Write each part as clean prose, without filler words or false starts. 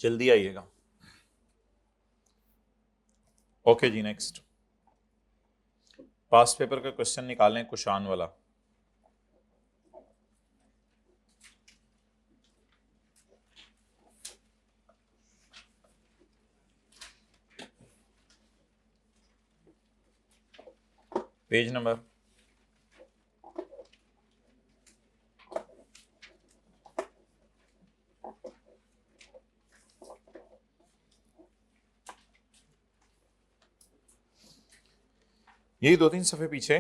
जल्दी आइएगा। ओके जी, next past paper का क्वेश्चन निकालें, कुशान वाला। पेज नंबर यही 2-3 सफ़े पीछे।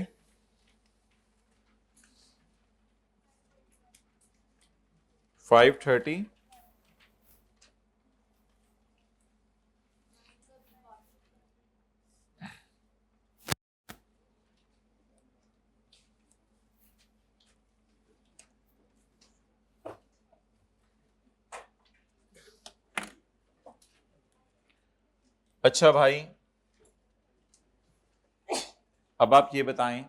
$530 अच्छा भाई, अब आप ये बताएं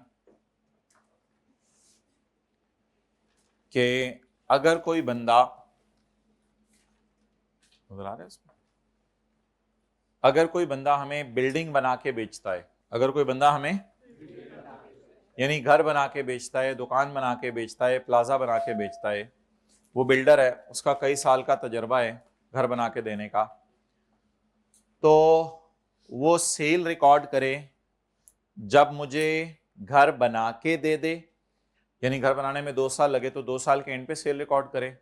कि अगर कोई बंदा, नजर आ रहा है इसमें, अगर कोई बंदा हमें बिल्डिंग बना के बेचता है, अगर कोई बंदा हमें यानी घर बना के बेचता है, दुकान बना के बेचता है, प्लाजा बना के बेचता है, वो बिल्डर है, उसका कई साल का तजर्बा है घर बना के देने का, तो वो सेल रिकॉर्ड करे जब मुझे घर बना के दे दे, यानी घर बनाने में 2 साल लगे तो 2 साल के एंड पे सेल रिकॉर्ड करे,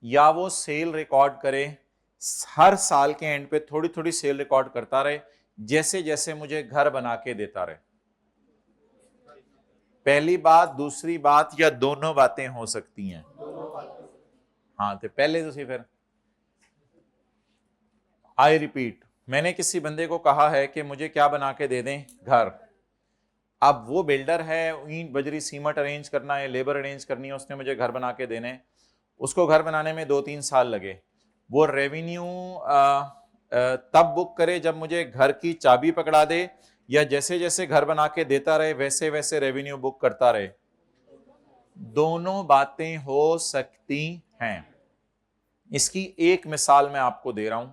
या वो सेल रिकॉर्ड करे हर साल के एंड पे थोड़ी थोड़ी सेल रिकॉर्ड करता रहे जैसे जैसे मुझे घर बना के देता रहे। पहली बात, दूसरी बात, या दोनों बातें हो सकती हैं? हाँ, तो पहले तो फिर आई रिपीट, मैंने किसी बंदे को कहा है कि मुझे क्या बना के दे दें, घर। अब वो बिल्डर है, ईंट बजरी सीमेंट अरेंज करना है, लेबर अरेंज करनी है, उसने मुझे घर बना के देने, उसको घर बनाने में 2-3 साल लगे। वो रेवेन्यू तब बुक करे जब मुझे घर की चाबी पकड़ा दे, या जैसे जैसे घर बना के देता रहे वैसे वैसे रेवेन्यू बुक करता रहे? दोनों बातें हो सकती हैं। इसकी एक मिसाल मैं आपको दे रहा हूं।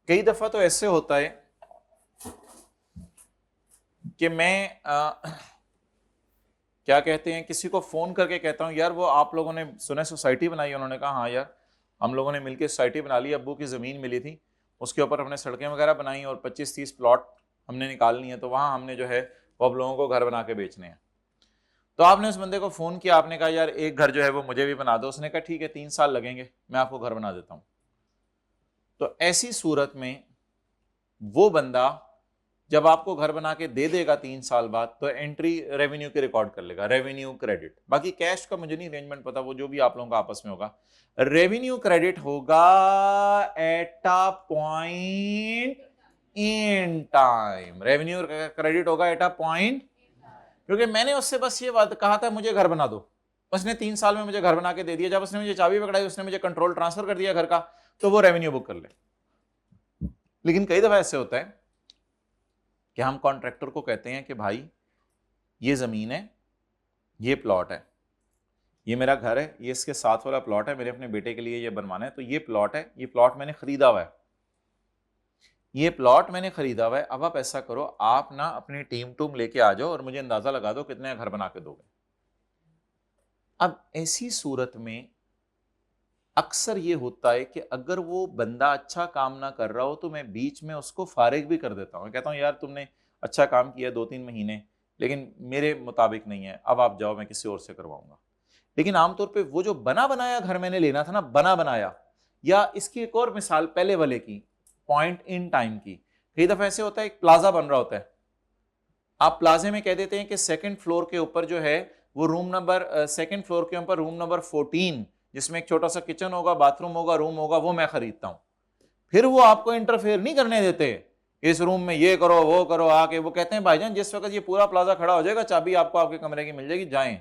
कई दफा तो ऐसे होता है कि मैं क्या कहते हैं, किसी को फोन करके कहता हूं, यार वो आप लोगों ने सुने सोसाइटी बनाई है? उन्होंने कहा हाँ यार, हम लोगों ने मिलकर सोसाइटी बना ली, अब्बू की ज़मीन मिली थी, उसके ऊपर हमने सड़कें वगैरह बनाई और 25-30 प्लॉट हमने निकालनी है, तो वहाँ हमने जो है वो अब लोगों को घर बना के बेचने हैं। तो आपने उस बंदे को फ़ोन किया, आपने कहा यार एक घर जो है वो मुझे भी बना दो। उसने कहा ठीक है, 3 साल लगेंगे, मैं आपको घर बना देता हूँ। तो ऐसी सूरत में वो बंदा जब आपको घर बना के दे देगा 3 साल बाद, तो एंट्री रेवेन्यू के रिकॉर्ड कर लेगा, रेवेन्यू क्रेडिट। बाकी कैश का मुझे नहीं अरेंजमेंट पता, वो जो भी आप लोगों का आपस में होगा। रेवेन्यू क्रेडिट होगा at a point in time, revenue credit होगा एट अ पॉइंट, क्योंकि मैंने उससे बस ये बात कहा था मुझे घर बना दो, उसने 3 साल में मुझे घर बना के दे दिया। जब उसने मुझे चाबी पकड़ाई, उसने मुझे कंट्रोल ट्रांसफर कर दिया घर का, तो वो रेवेन्यू बुक कर ले। लेकिन कई दफा ऐसे होता है कि हम कॉन्ट्रैक्टर को कहते हैं कि भाई ये ज़मीन है, ये प्लॉट है, ये मेरा घर है, ये इसके साथ वाला प्लॉट है, मेरे अपने बेटे के लिए ये बनवाना है, तो ये प्लॉट है, ये प्लॉट मैंने खरीदा हुआ है, ये प्लॉट मैंने खरीदा हुआ है। अब आप ऐसा करो, आप ना अपनी टीम टूम लेके आ जाओ और मुझे अंदाजा लगा दो कितने घर बना के दोगे। अब ऐसी सूरत में अक्सर ये होता है कि अगर वो बंदा अच्छा काम ना कर रहा हो तो मैं बीच में उसको फारिग भी कर देता हूँ। कहता हूँ यार तुमने अच्छा काम किया 2-3 महीने, लेकिन मेरे मुताबिक नहीं है, अब आप जाओ, मैं किसी और से करवाऊंगा। लेकिन आमतौर पे वो जो बना बनाया घर मैंने लेना था ना, बना बनाया, या इसकी एक और मिसाल पहले वाले की, पॉइंट इन टाइम की। कई दफा ऐसे होता है एक प्लाजा बन रहा होता है, आप प्लाजे में कह देते हैं कि सेकंड फ्लोर के ऊपर जो है वो रूम नंबर, सेकंड फ्लोर के ऊपर रूम नंबर 14, जिसमें एक छोटा सा किचन होगा, बाथरूम होगा, रूम होगा, वो मैं खरीदता हूं। फिर वो आपको इंटरफेयर नहीं करने देते, इस रूम में ये करो वो करो, आके वो कहते हैं भाईजान जिस वक्त ये पूरा प्लाजा खड़ा हो जाएगा चाबी आपको आपके कमरे की मिल जाएगी, जाएं।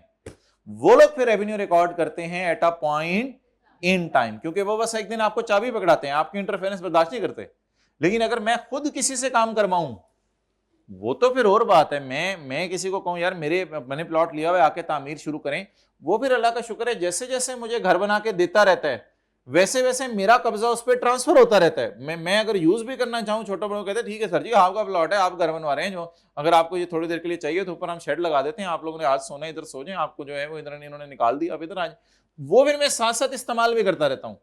वो लोग फिर रेवेन्यू रिकॉर्ड करते हैं at a point in time, क्योंकि वो बस एक दिन आपको चाबी पकड़ाते हैं, आपकी इंटरफेरेंस बर्दाश्त नहीं करते। लेकिन अगर मैं खुद किसी से काम करवाऊं, वो तो फिर और बात है। मैं किसी को कहूँ यार मैंने प्लॉट लिया हुआ है, आके तामीर शुरू करें, वो फिर अल्लाह का शुक्र है जैसे जैसे मुझे घर बना के देता रहता है वैसे वैसे मेरा कब्जा उस पर ट्रांसफर होता रहता है। मैं अगर यूज भी करना चाहूँ, छोटा बड़ा कहते हैं ठीक है सर जी आपका प्लॉट है, आप घर बनवा रहे हैं, जो अगर आपको ये थोड़ी देर के लिए चाहिए तो ऊपर हम शेड लगा देते हैं, आप लोगों ने आज सोना इधर सो जाए, आपको जो है वो इधर इन्होंने निकाल दिया, अब इधर आज वो फिर मैं साथ साथ इस्तेमाल भी करता रहता हूँ।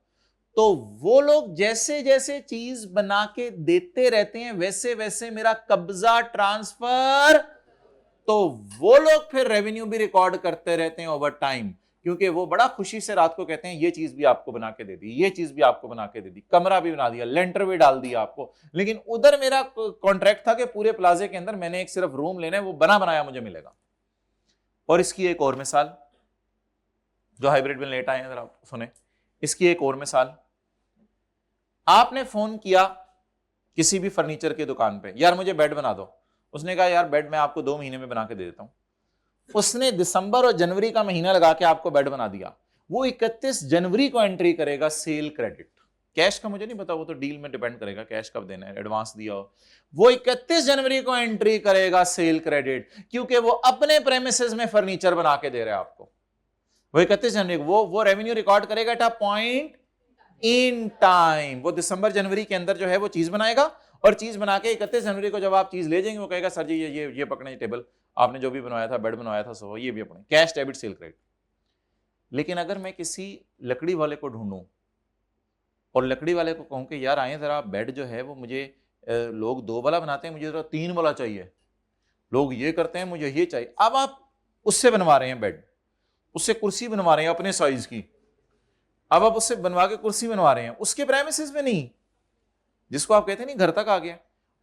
तो वो लोग जैसे जैसे चीज बना के देते रहते हैं वैसे वैसे मेरा कब्जा ट्रांसफर, तो वो लोग फिर रेवेन्यू भी रिकॉर्ड करते रहते हैं ओवर टाइम, क्योंकि वो बड़ा खुशी से रात को कहते हैं ये चीज भी आपको बना के दे दी, ये चीज भी आपको बना के दे दी, कमरा भी बना दिया, लेंटर भी डाल दिया आपको। लेकिन उधर मेरा कॉन्ट्रैक्ट था कि पूरे प्लाजे के अंदर मैंने एक सिर्फ रूम लेना है, वो बना बनाया मुझे मिलेगा। और इसकी एक और मिसाल, जो हाइब्रिड में लेट आए हैं जरा सुने, इसकी एक और मिसाल, आपने फोन किया किसी भी फर्नीचर की दुकान पे, यार मुझे बेड बना दो, उसने कहा यार बेड मैं आपको 2 महीने में बना के दे देता हूं। उसने दिसंबर और जनवरी का महीना लगा के आपको बेड बना दिया, वो 31 जनवरी को एंट्री करेगा सेल क्रेडिट। कैश का मुझे नहीं पता, वो तो डील में डिपेंड करेगा कैश कब देना है, एडवांस दिया हो। वो 31 जनवरी को एंट्री करेगा सेल क्रेडिट, क्योंकि वो अपने प्रेमिसेस में फर्नीचर बना के दे रहा है आपको। वो 31 जनवरी वो रेवेन्यू रिकॉर्ड करेगा at a point in time. वो दिसंबर जनवरी के अंदर जो है वो चीज बनाएगा, और चीज बना के 31 जनवरी को जब आप चीज ले जाएंगे वो कहेगा सर जी ये पकड़े टेबल, आपने जो भी बनवाया था, बेड बनवाया था, सो ये भी अपने कैश डेबिट सेल क्रेडिट। लेकिन अगर मैं किसी लकड़ी वाले को ढूंढूं और लकड़ी वाले को कहूं कि यार आए जरा बेड जो है वो मुझे लोग 2 वाला बनाते हैं, मुझे जरा 3 वाला चाहिए, लोग ये करते हैं मुझे ये चाहिए, अब आप उससे बनवा रहे हैं बेड, उससे कुर्सी बनवा रहे हैं अपने साइज की, अब आप उससे बनवा के कुर्सी बनवा रहे हैं उसके प्रेमिसेस में नहीं, जिसको आप कहते हैं नहीं घर तक आ गया,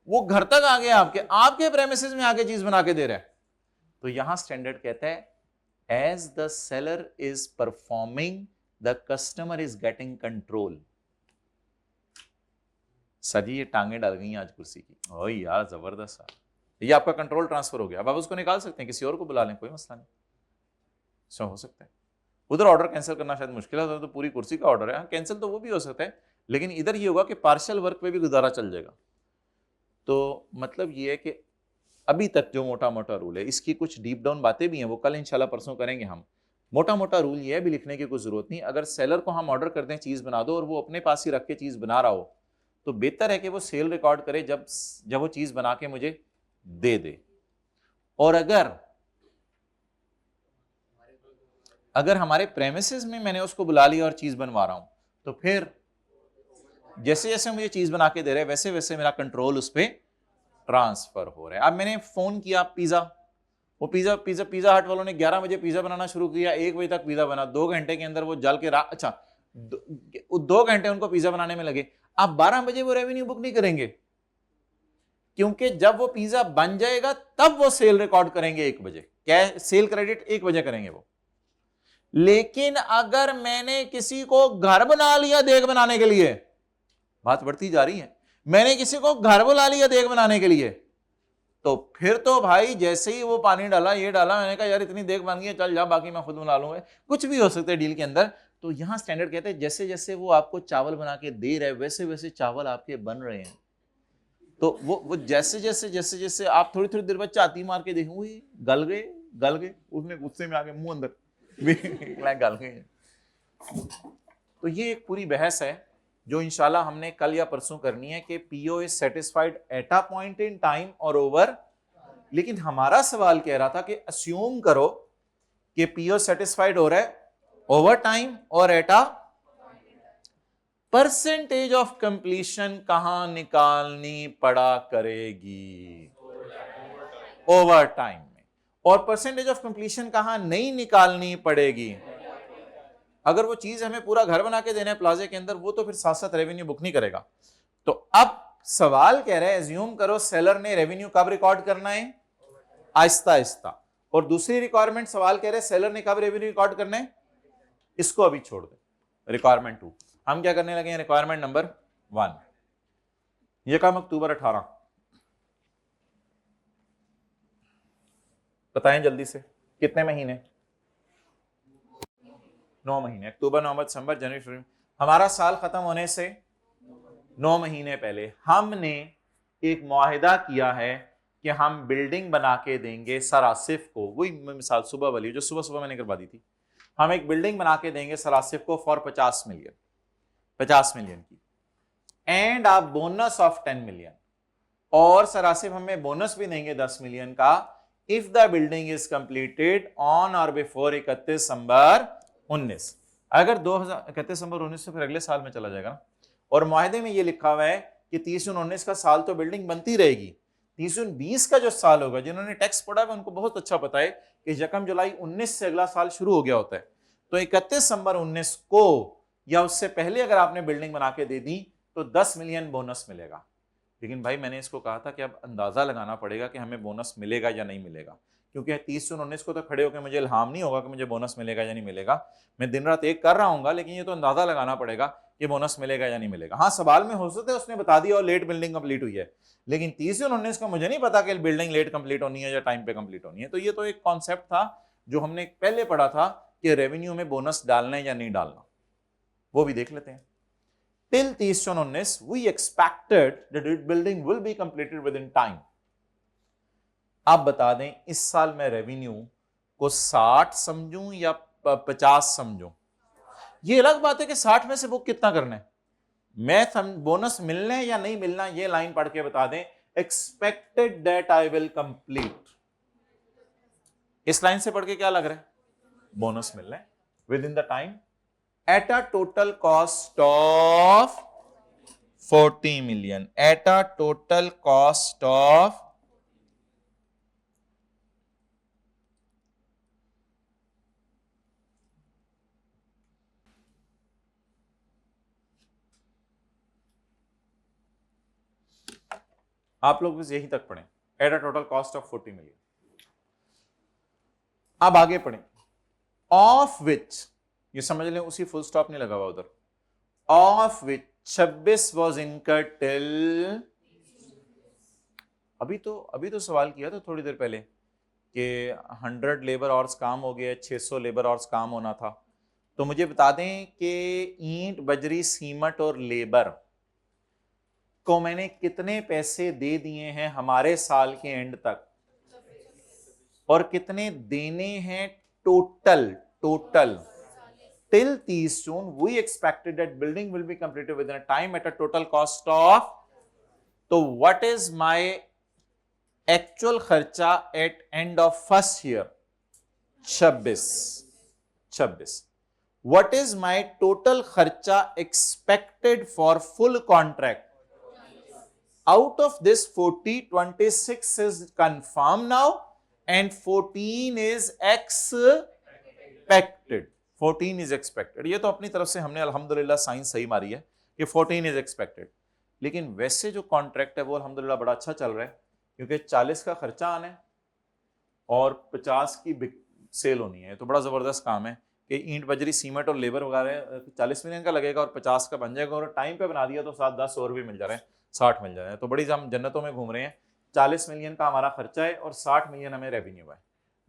वो घर तक आ गया आपके प्रेमिसेस में आके चीज बना के दे रहा है। तो यहां स्टैंडर्ड कहता है as the seller is performing the customer is getting control. Sir ये टांगे डाल गई आज कुर्सी की, ओ यार जबरदस्त, ये आपका कंट्रोल ट्रांसफर हो गया, अब आप उसको निकाल सकते हैं, किसी और को बुला लें, कोई मसला नहीं, सो हो सकता है। उधर ऑर्डर कैंसिल करना शायद मुश्किल है, तो पूरी कुर्सी का ऑर्डर है, कैंसिल तो वो भी हो सकता है, लेकिन इधर ये होगा कि पार्शियल वर्क पे भी गुजारा चल जाएगा। तो मतलब ये है कि अभी तक जो मोटा मोटा रूल है, इसकी कुछ डीप डाउन बातें भी हैं, वो कल इंशाल्लाह परसों करेंगे हम। मोटा मोटा रूल ये है, भी लिखने की कोई जरूरत नहीं, अगर सेलर को हम ऑर्डर कर दें चीज बना दो और वो अपने पास ही रख के चीज बना रहा हो, तो बेहतर है कि वो सेल रिकॉर्ड करे जब वो चीज बना के मुझे दे दे। और अगर हमारे प्रेमिसेस में मैंने उसको बुला लिया और चीज बनवा रहा हूं, तो फिर जैसे जैसे मुझे चीज बना के दे रहे हैं वैसे वैसे मेरा कंट्रोल उस पर ट्रांसफर हो रहा है। अब मैंने फोन किया पिज्जा, वो पिज्जा हट वालों ने 11 बजे पिज्जा बनाना शुरू किया, 1 बजे तक पिज्जा बना, 2 घंटे के अंदर वो जल के अच्छा 2 घंटे उनको पिज्जा बनाने में लगे। अब 12 बजे वो रेवेन्यू बुक नहीं करेंगे, क्योंकि जब वो पिज्जा बन जाएगा तब वो सेल रिकॉर्ड करेंगे 1 बजे, क्या सेल क्रेडिट 1 बजे करेंगे वो। लेकिन अगर मैंने किसी को घर बना लिया देग बनाने के लिए, बात बढ़ती जा रही है, मैंने किसी को घर बुला लिया देग बनाने के लिए, तो फिर तो भाई जैसे ही वो पानी डाला ये डाला, मैंने कहा यार इतनी देग बन गई है, चल जा बाकी मैं खुद बना लूंगा, कुछ भी हो सकता है डील के अंदर। तो यहां स्टैंडर्ड कहते हैं जैसे जैसे वो आपको चावल बना के दे रहे वैसे वैसे चावल आपके बन रहे हैं। तो वो जैसे जैसे जैसे जैसे आप थोड़ी थोड़ी देर बाद चाती मार के देखो गल गए, उसने गुस्से में आके मुंह अंदर गल गए। तो ये एक पूरी बहस है जो इंशाल्लाह हमने कल या परसों करनी है कि PO is satisfied at a point in time और ओवर। लेकिन हमारा सवाल कह रहा था कि अस्यूम करो कि पीओ सेटिस्फाइड हो रहा है ओवर टाइम और at a percentage of completion कहां निकालनी पड़ा करेगी, ओवर टाइम में। और परसेंटेज ऑफ कंप्लीशन कहां नहीं निकालनी पड़ेगी, अगर वो चीज हमें पूरा घर बना के देना है प्लाजे के अंदर, वो तो फिर साथ साथ रेवेन्यू बुक नहीं करेगा। तो अब सवाल कह रहा है एज्यूम करो सेलर ने रेवेन्यू कब रिकॉर्ड करना है, आहिस्ता आहिस्ता। और दूसरी रिक्वायरमेंट सवाल कह रहे हैं सेलर ने कब रेवेन्यू रिकॉर्ड करना है, इसको अभी छोड़ दे, रिक्वायरमेंट 2। हम क्या करने लगे हैं, रिक्वायरमेंट नंबर 1, यह काम अक्टूबर 18, बताएं जल्दी से कितने महीने, 9 महीने, अक्टूबर नवंबर दिसंबर जनवरी फरवरी। हमारा साल खत्म होने से 9 महीने पहले हमने एक मुआहिदा किया है कि हम बिल्डिंग बना के देंगे सर आसिफ को, वही मिसाल सुबह वाली जो सुबह सुबह मैंने करवा दी थी, हम एक बिल्डिंग बना के देंगे सर आसिफ को फॉर 50 मिलियन, 50 मिलियन की, एंड आप बोनस ऑफ 10 मिलियन, और सर आसिफ हमें बोनस भी देंगे 10 मिलियन का if the building is completed on और बिफोर 31 दिसंबर 19। अगर 31 दिसंबर 19 से फिर अगले साल में चला जाएगा ना, और मुआहदे में ये लिखा हुआ है कि 30 जून 19 का साल तो बिल्डिंग बनती रहेगी, 30 जून 20 का जो साल होगा, जिन्होंने टैक्स पढ़ा है उनको बहुत अच्छा पता है कि 1 जुलाई 19 से अगला साल शुरू हो गया होता है, तो 31 दिसंबर 19 को या उससे पहले अगर आपने बिल्डिंग बना के दे दी तो 10 मिलियन बोनस मिलेगा। लेकिन भाई मैंने इसको कहा था कि अब अंदाजा लगाना पड़ेगा कि हमें बोनस मिलेगा या नहीं मिलेगा, क्योंकि 30 जून 19 को तो खड़े होकर मुझे इल्हाम नहीं होगा कि मुझे बोनस मिलेगा या नहीं मिलेगा, मैं दिन रात एक कर रहा हूँ, लेकिन ये तो अंदाजा लगाना पड़ेगा कि बोनस मिलेगा या नहीं मिलेगा। हाँ, सवाल में हो सकता है उसने बता दिया और लेट बिल्डिंग कंप्लीट हुई है, लेकिन 30 जून 19 का मुझे नहीं पता कि बिल्डिंग लेट कंप्लीट होनी है या टाइम पे कंप्लीट होनी है। तो ये तो एक कॉन्सेप्ट था जो हमने पहले पढ़ा था कि रेवेन्यू में बोनस डालना है या नहीं डालना, वो भी देख लेते हैं। Till 30 June 19, we expected that the building will be completed within time. आप बता दें इस साल मैं रेवेन्यू को 60 समझूं या 50 समझूं? ये अलग बात है कि 60 में से बुक कितना करना है, मैं बोनस मिलना है या नहीं मिलना, ये लाइन पढ़ के बता दें expected that I will complete. इस लाइन से पढ़ के क्या लग रहा है, बोनस मिलना है with in the time at a total cost of 40 million, at a total cost of आप लोग बस यहीं तक पढ़ें, at a total cost of 40 million। अब आगे पढ़ें, of which, ये समझ लें उसी फुल स्टॉप नहीं लगा हुआ उधर, of which 26 was incurred till, अभी तो सवाल किया था थोड़ी देर पहले कि 100 लेबर आवर्स काम हो गया, 600 लेबर आवर्स काम होना था, तो मुझे बता दें कि ईंट बजरी सीमेंट और लेबर को मैंने कितने पैसे दे दिए हैं हमारे साल के एंड तक, और कितने देने हैं total till 30 June we expected that building will be completed within a time at a total cost of, तो what is my actual खर्चा at end of first year 26, what is my total खर्चा expected for full contract, out of this 40 26 is confirmed now and 14 is expected, 14 is expected. ये तो अपनी तरफ से हमने अल्हम्दुलिल्लाह साइंस सही मारी है कि 14 इज एक्सपेक्टेड, लेकिन वैसे जो कॉन्ट्रैक्ट है वो अल्हम्दुलिल्लाह बड़ा अच्छा चल रहा है, क्योंकि 40 का खर्चा आना है और 50 की सेल होनी है, तो बड़ा जबरदस्त काम है कि ईंट बजरी सीमेंट और लेबर वगैरह 40 मिलियन का लगेगा और 50 का बन जाएगा, और टाइम पे बना दिया तो 7-10 और भी मिल जा रहे हैं, 60 मिल जा रहे हैं, तो बड़ी हम जन्नतों में घूम रहे हैं। 40 मिलियन का हमारा खर्चा है और 60 मिलियन हमें रेवेन्यू है।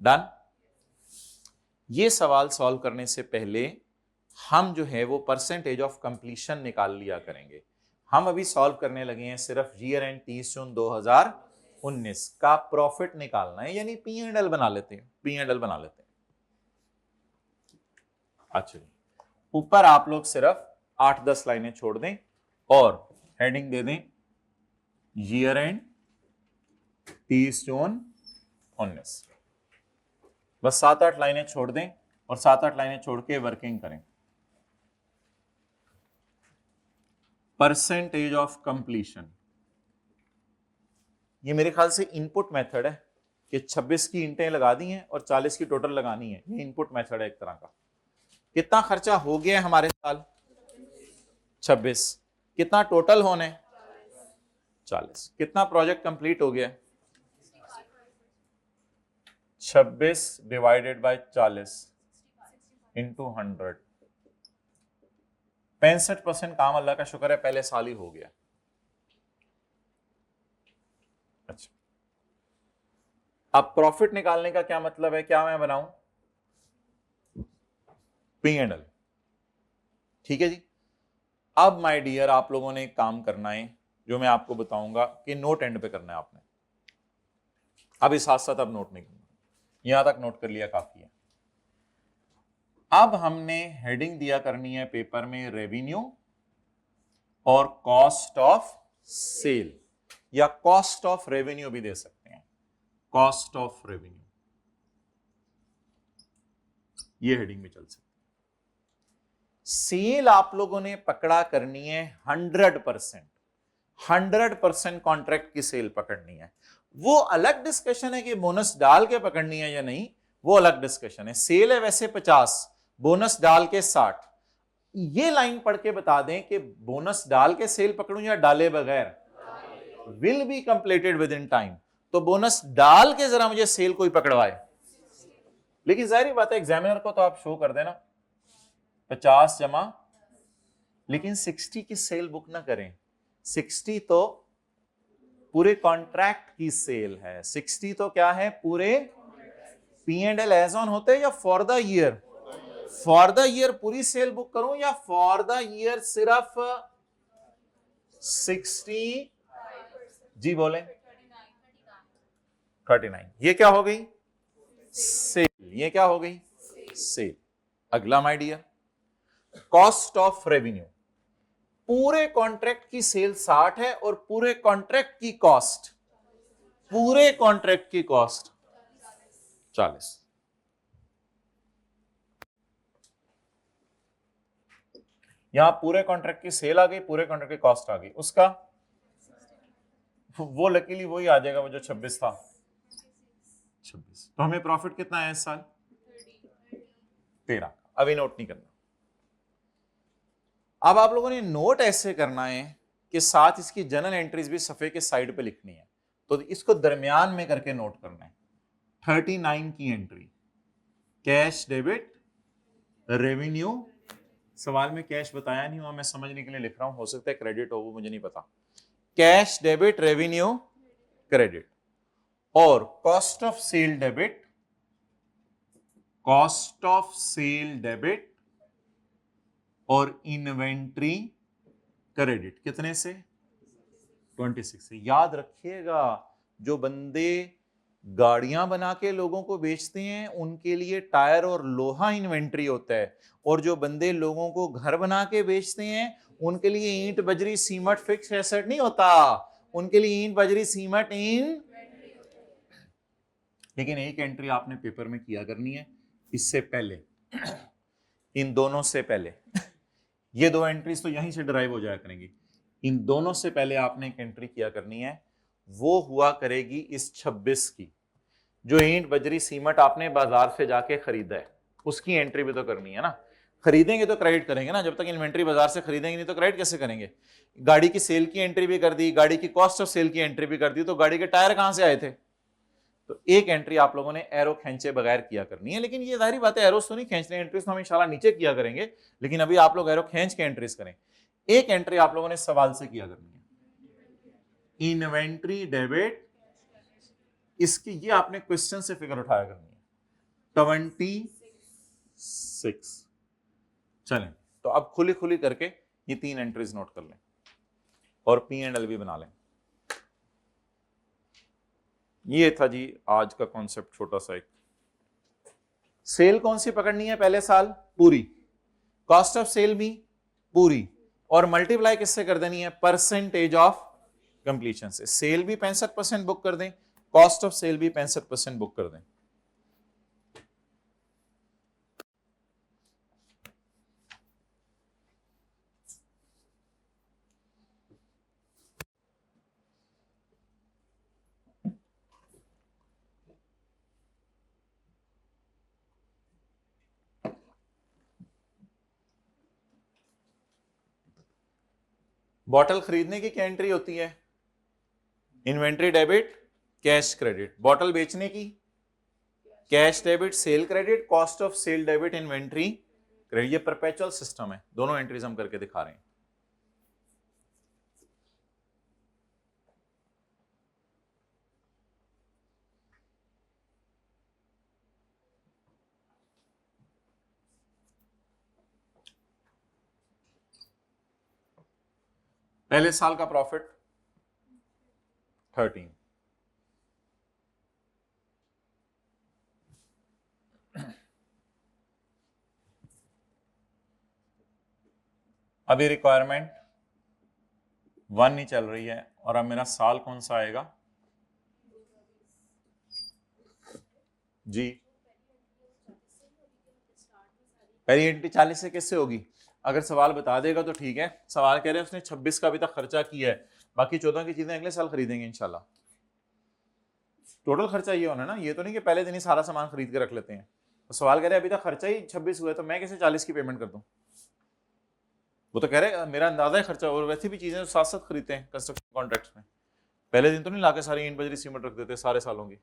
डन। ये सवाल सॉल्व करने से पहले हम जो है वो परसेंटेज ऑफ कंप्लीशन निकाल लिया करेंगे। हम अभी सॉल्व करने लगे हैं सिर्फ ईयर एंड 30 जून 2019 का प्रॉफिट निकालना है, यानी P&L बना लेते हैं, P&L बना लेते हैं। अच्छा, ऊपर आप लोग सिर्फ 8-10 लाइनें छोड़ दें और हेडिंग दे दें ईयर एंड 30 जून 19, बस 7-8 लाइनें छोड़ दें और 7-8 लाइनें छोड़ के वर्किंग करें। परसेंटेज ऑफ कंप्लीशन, ये मेरे ख्याल से इनपुट मेथड है कि 26 की ईंटें लगा दी हैं और 40 की टोटल लगानी है, ये इनपुट मेथड है एक तरह का। कितना खर्चा हो गया है हमारे साल 26, कितना टोटल होना है 40, कितना प्रोजेक्ट कंप्लीट हो गया 26 डिवाइडेड बाय 40 इंटू 100, 65% काम अल्लाह का शुक्र है पहले साल ही हो गया। अच्छा, अब प्रॉफिट निकालने का क्या मतलब है, क्या मैं बनाऊं P&L, ठीक है जी। अब माय डियर आप लोगों ने एक काम करना है जो मैं आपको बताऊंगा कि नोट एंड पे करना है आपने। अब इस साथ साथ अब नोट नहीं करूंगा, यहां तक नोट कर लिया काफी है। अब हमने हेडिंग दिया करनी है पेपर में रेवेन्यू और कॉस्ट ऑफ सेल, या कॉस्ट ऑफ रेवेन्यू भी दे सकते हैं, कॉस्ट ऑफ रेवेन्यू, ये हेडिंग में चल सकती है। सेल आप लोगों ने पकड़ा करनी है 100% कॉन्ट्रैक्ट की सेल पकड़नी है। वो अलग डिस्कशन है कि बोनस डाल के पकड़नी है या नहीं, वो अलग डिस्कशन है। सेल है वैसे 50, बोनस डाल के 60। ये लाइन पढ़ के बता दें कि बोनस डाल के सेल पकड़ूं या डाले बगैर, will be completed with in time. तो बोनस डाल के जरा मुझे सेल कोई पकड़वाए, लेकिन जाहिर बात है एग्जामिनर को तो आप शो कर देना 50 जमा, लेकिन 60 की सेल बुक ना करें। 60 तो पूरे कॉन्ट्रैक्ट की सेल है, 60 तो क्या है, पूरे P&L एज ऑन होते हैं या for the year, for the year पूरी सेल बुक करूं या फॉर द ईयर सिर्फ 60, जी बोले 39। ये क्या हो गई, सेल, ये क्या हो गई, सेल। अगला my dear, cost of revenue, पूरे कॉन्ट्रैक्ट की सेल 60 है और पूरे कॉन्ट्रैक्ट की कॉस्ट, पूरे कॉन्ट्रैक्ट की कॉस्ट 40। यहां पूरे कॉन्ट्रैक्ट की सेल आ गई, पूरे कॉन्ट्रैक्ट की कॉस्ट आ गई, उसका वो लकीली वही आ जाएगा वो जो 26 था, 26। तो हमें प्रॉफिट कितना है इस साल, 13। अभी नोट नहीं करना। अब आप लोगों ने नोट ऐसे करना है कि साथ इसकी जर्नल एंट्रीज भी सफे के साइड पे लिखनी है, तो इसको दरमियान में करके नोट करना है। 39 की एंट्री, कैश डेबिट रेवेन्यू, सवाल में कैश बताया नहीं हुआ, मैं समझने के लिए लिख रहा हूं, हो सकता है क्रेडिट हो, वो मुझे नहीं पता। कैश डेबिट रेवेन्यू क्रेडिट, और cost of sale debit, cost of sale debit और इन्वेंट्री क्रेडिट, कितने से, 26 से। याद रखिएगा, जो बंदे गाड़ियां बना के लोगों को बेचते हैं उनके लिए टायर और लोहा इन्वेंट्री होता है, और जो बंदे लोगों को घर बना के बेचते हैं उनके लिए ईंट बजरी सीमेंट फिक्स एसेट नहीं होता, उनके लिए ईंट बजरी सीमेंट इन। लेकिन एक एंट्री आपने पेपर में किया करनी है इससे पहले, इन दोनों से पहले, ये दो एंट्रीज तो यहीं से ड्राइव हो जाया करेंगी, इन दोनों से पहले आपने एक एंट्री किया करनी है, वो हुआ करेगी इस 26 की। जो ईंट बजरी सीमेंट आपने बाजार से जाके खरीदा है उसकी एंट्री भी तो करनी है ना। खरीदेंगे तो क्रेडिट करेंगे ना, जब तक इन्वेंट्री बाजार से खरीदेंगे नहीं तो क्रेडिट कैसे करेंगे। गाड़ी की सेल की एंट्री भी कर दी, गाड़ी की कॉस्ट ऑफ सेल की एंट्री भी कर दी, तो गाड़ी के टायर कहां से आए थे। तो एक एंट्री आप लोगों ने एरो खींचे बगैर किया करनी है, लेकिन ये जाहिर बात है एरोस तो नहीं खींचने, एंट्रीज तो हम इंशाल्लाह नीचे किया करेंगे, लेकिन अभी आप लोग एरो खींच के एंट्रीज करें। एक एंट्री आप लोगों ने सवाल से किया करनी है, इन्वेंट्री डेबिट, इसकी ये आपने क्वेश्चन से फिगर उठाया करनी है, 26। चलें, तो अब खुली खुली करके ये 3 एंट्रीज नोट कर लें और P&L भी बना लें। ये था जी आज का कॉन्सेप्ट, छोटा सा एक। सेल कौन सी पकड़नी है पहले साल, पूरी, कॉस्ट ऑफ सेल भी पूरी, और मल्टीप्लाई किससे कर देनी है, परसेंटेज ऑफ कंप्लीशन से। सेल भी 65% बुक कर दें, कॉस्ट ऑफ सेल भी 65% बुक कर दें। बॉटल खरीदने की क्या एंट्री होती है, inventory debit cash credit, bottle बेचने की cash debit sale credit, cost of sale debit inventory credit. ये परपेचुअल सिस्टम है, दोनों एंट्रीज हम करके दिखा रहे हैं। पहले साल का प्रॉफिट 13, अभी रिक्वायरमेंट 1 ही चल रही है और अब मेरा साल कौन सा आएगा जी? पहली एंट्री 40 से कैसे होगी? अगर सवाल बता देगा तो ठीक है। सवाल कह रहे हैं उसने 26 का अभी तक खर्चा किया है, बाकी 14 की चीजें अगले साल खरीदेंगे इंशाल्लाह। टोटल खर्चा ये होना है ना, ये तो नहीं कि पहले दिन ही सारा सामान खरीद के रख लेते हैं। तो सवाल कह रहे हैं अभी तक खर्चा ही 26 हुआ है, तो मैं कैसे 40 की पेमेंट कर दूं? वो तो कह रहे हैं मेरा अंदाजा है खर्चा, और वैसे भी चीजें साथ साथ खरीदते हैं कंस्ट्रक्शन कॉन्ट्रैक्ट्स में। पहले दिन तो नहीं लाके सारी ईंट बजरी सीमेंट रख देते सारे सालों की।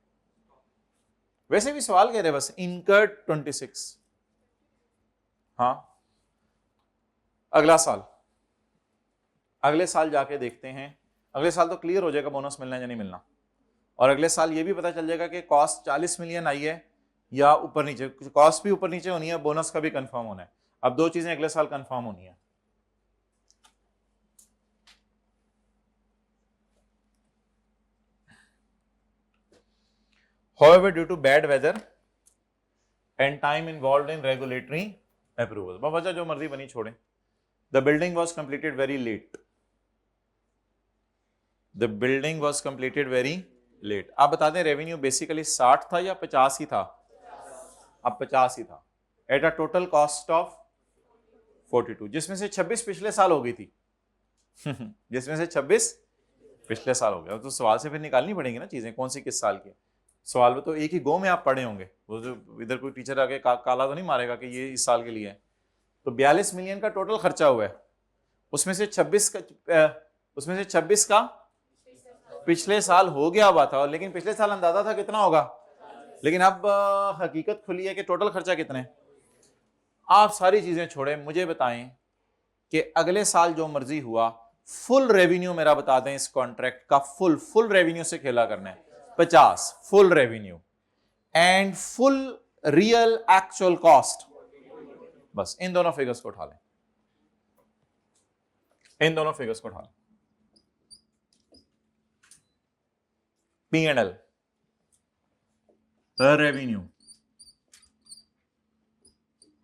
वैसे भी सवाल कह रहे हैं बस इनकर्ड 26। हाँ, अगला साल, अगले साल जाके देखते हैं। अगले साल तो क्लियर हो जाएगा बोनस मिलना है या नहीं मिलना, और अगले साल ये भी पता चल जाएगा कि कॉस्ट 40 मिलियन आई है या ऊपर नीचे। कॉस्ट भी ऊपर नीचे होनी है, बोनस का भी कंफर्म होना है। अब दो चीजें अगले साल कंफर्म होनी है। However, due to bad weather and time involved in regulatory approval, वजह जो मर्जी बनी छोड़े, the building was completed very late. The building was completed very late. आप बता दें रेवेन्यू बेसिकली 60 था या 50 ही था? अब 50 ही था। At a total cost of 42, जिसमें से 26 पिछले साल हो गई थी। जिसमें से 26 पिछले साल हो गया। तो सवाल से फिर निकालनी पड़ेंगी ना चीजें, कौन सी किस साल की। सवाल में तो एक ही गो में आप पढ़े होंगे, वो जो इधर कोई टीचर आके काला तो नहीं मारेगा कि ये इस साल के लिए है। तो 42 मिलियन का टोटल खर्चा हुआ है, उसमें से 26 का पिछले साल हो गया हुआ था, लेकिन पिछले साल अंदाजा था कितना होगा, लेकिन अब हकीकत खुली है कि टोटल खर्चा कितना है। आप सारी चीजें छोड़े, मुझे बताएं कि अगले साल जो मर्जी हुआ, फुल रेवेन्यू मेरा बता दें इस कॉन्ट्रैक्ट का। फुल रेवेन्यू से खेला करना है। 50 full revenue and full real actual cost, बस इन दोनों फिगर्स को उठा लें, इन दोनों फिगर्स को उठा लें। P&L, revenue,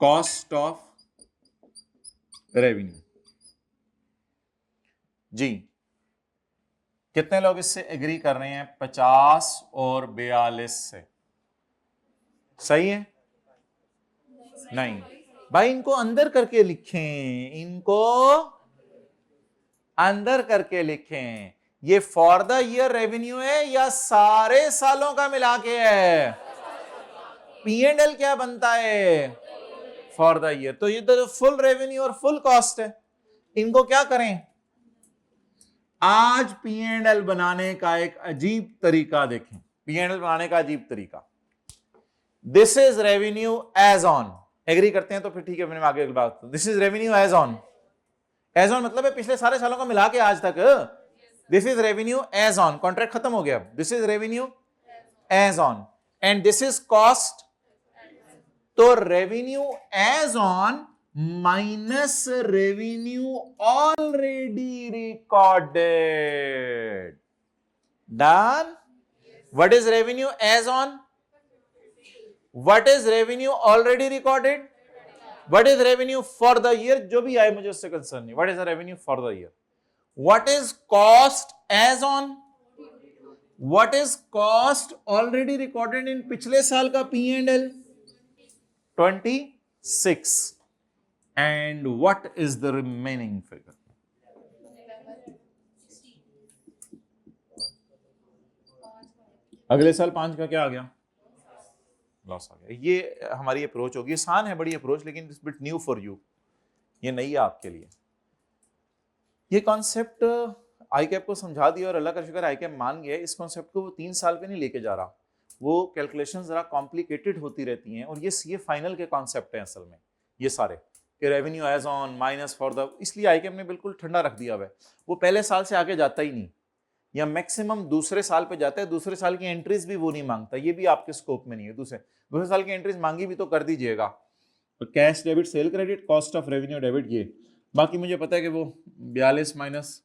cost of revenue. जी, कितने लोग इससे एग्री कर रहे हैं? 50 और 42 से। सही है? नहीं भाई, इनको अंदर करके लिखें, इनको अंदर करके लिखें। ये फॉर द ईयर रेवेन्यू है या सारे सालों का मिला के है? P&L क्या बनता है? For the year. तो ये तो फुल रेवेन्यू और फुल कॉस्ट है। इनको क्या करें? आज P&L बनाने का एक अजीब तरीका देखें। P&L बनाने का अजीब तरीका, this is revenue as on. Agree करते हैं तो फिर ठीक है, मैंने आगे बात। This is revenue as on. As on मतलब है पिछले सारे सालों का मिला के आज तक। This is revenue as on, contract खत्म हो गया। This is revenue as on and this is cost. तो revenue as on minus revenue already recorded. Done? What is revenue as on? What is revenue already recorded? What is revenue for the year? जो भी आए मुझे उससे concern नहीं। What is the revenue for the year? What is cost as on? What is cost already recorded in पिछले साल का P&L? 26 and what is the remaining figure? अगले साल 5 का क्या आ गया? लॉस आ गया। ये हमारी अप्रोच होगी। आसान है बड़ी अप्रोच, लेकिन it's bit new for you. ये नई है आपके लिए। ये कॉन्सेप्ट आईकैप को समझा दिया और अल्लाह का शुक्र आईकैप मान गया। इस कॉन्सेप्ट को वो 3 साल पे नहीं लेके जा रहा। वो कैलकुलेशन जरा कॉम्प्लिकेटेड होती रहती हैं, और ये सीए फाइनल के कॉन्सेप्ट हैं असल में ये सारे, कि revenue as on minus for the. इसलिए आईकैप ने बिल्कुल ठंडा रख दिया हुआ है। वो पहले साल से आगे जाता ही नहीं, या मैक्सिमम दूसरे साल पे जाता है। दूसरे साल की एंट्रीज भी वो नहीं मांगता, ये भी आपके स्कोप में नहीं है। दूसरे साल की एंट्रीज मांगी भी तो कर दीजिएगा। तो cash debit, sale credit, cost of revenue debit, ये बाकी मुझे पता है कि वो 42 माइनस